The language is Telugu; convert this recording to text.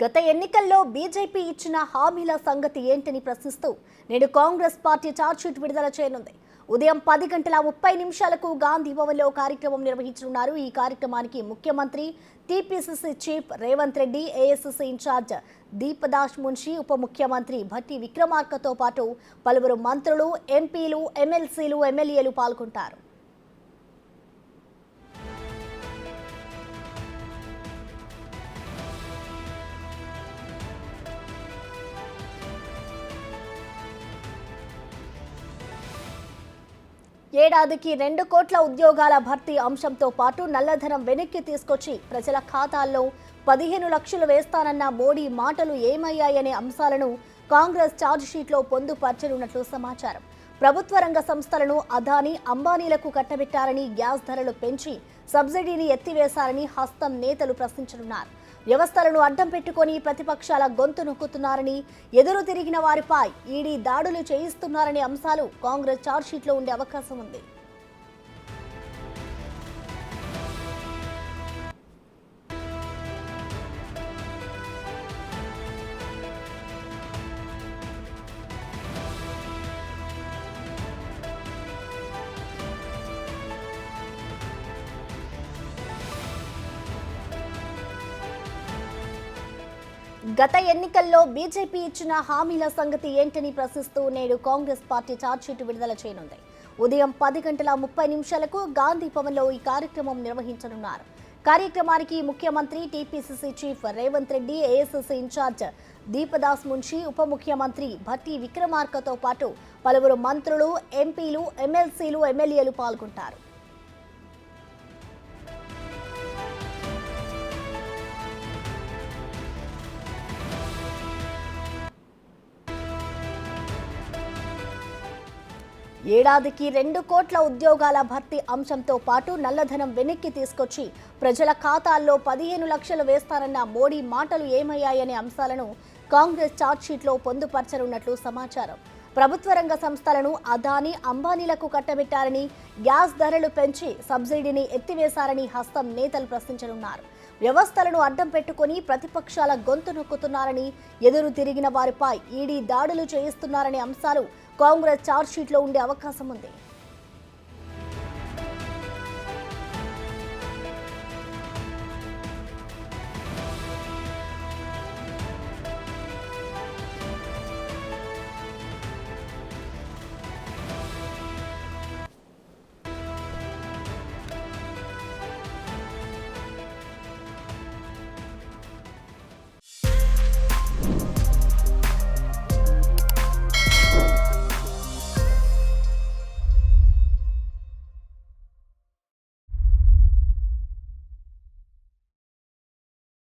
గత ఎన్నికల్లో బీజేపీ ఇచ్చిన హామీల సంగతి ఏంటని ప్రశ్నిస్తూ నేడు కాంగ్రెస్ పార్టీ ఛార్జ్షీట్ విడుదల చేయనుంది. ఉదయం 10:30 గాంధీ భవన్లో కార్యక్రమం నిర్వహించనున్నారు. ఈ కార్యక్రమానికి ముఖ్యమంత్రి, TPCC chief Revanth Reddy, AICC incharge Deepa Das Munshi, ఉప ముఖ్యమంత్రి భట్టి విక్రమార్కతో పాటు పలువురు మంత్రులు, ఎంపీలు, ఎమ్మెల్సీలు, ఎమ్మెల్యేలు పాల్గొంటారు. ఏడాదికి 2 కోట్ల ఉద్యోగాల భర్తీ అంశంతో పాటు నల్లధనం వెనక్కి తీసుకొచ్చి ప్రజల ఖాతాల్లో 15 లక్షలు వేస్తానన్న మోడీ మాటలు ఏమయ్యాయనే అంశాలను కాంగ్రెస్ ఛార్జ్షీట్లో పొందుపరచనున్నట్లు సమాచారం. ప్రభుత్వ రంగ సంస్థలను అదానీ, అంబానీలకు కట్టబెట్టారని, గ్యాస్ ధరలు పెంచి సబ్సిడీని ఎత్తివేశారని హస్తం నేతలు ప్రశ్నించనున్నారు. వ్యవస్థలను అడ్డం పెట్టుకుని ప్రతిపక్షాల గొంతు నొక్కుతున్నారని, ఎదురు తిరిగిన వారిపై ఈడీ దాడులు చేయిస్తున్నారనే అంశాలు కాంగ్రెస్ ఛార్జ్షీట్లో ఉండే అవకాశం ఉంది. గత ఎన్నికల్లో బీజేపీ ఇచ్చిన హామీల సంగతి ఏంటని ప్రశ్నిస్తూ నేడు కాంగ్రెస్ పార్టీ ఛార్జ్షీట్ విడుదల చేయనుంది. ఉదయం 10:30 గాంధీ భవన్లో ఈ కార్యక్రమం నిర్వహించనున్నారు. కార్యక్రమానికి ముఖ్యమంత్రి, TPCC chief Revanth Reddy, AICC incharge Deepa Das Munshi, ఉప ముఖ్యమంత్రి భట్టి విక్రమార్కతో పాటు పలువురు మంత్రులు, ఎంపీలు, ఎమ్మెల్సీలు, ఎమ్మెల్యేలు పాల్గొంటారు. ఏడాదికి 2 కోట్ల ఉద్యోగాల భర్తీ అంశంతో పాటు నల్లధనం వెనక్కి తీసుకొచ్చి ప్రజల ఖాతాల్లో 15 లక్షలు వేస్తారన్న మోడీ మాటలు ఏమయ్యాయనే అంశాలను కాంగ్రెస్ ఛార్జ్షీట్లో పొందుపరచనున్నట్లు సమాచారం. ప్రభుత్వ రంగ సంస్థలను అదానీ, అంబానీలకు కట్టబెట్టారని, గ్యాస్ ధరలు పెంచి సబ్సిడీని ఎత్తివేశారని హస్తం నేతలు ప్రశ్నించనున్నారు. వ్యవస్థలను అడ్డం పెట్టుకుని ప్రతిపక్షాల గొంతు నొక్కుతున్నారని, ఎదురు తిరిగిన వారిపై ఈడీ దాడులు చేయిస్తున్నారనే అంశాలు కాంగ్రెస్ ఛార్జ్షీట్లో ఉండే అవకాశం ఉంది.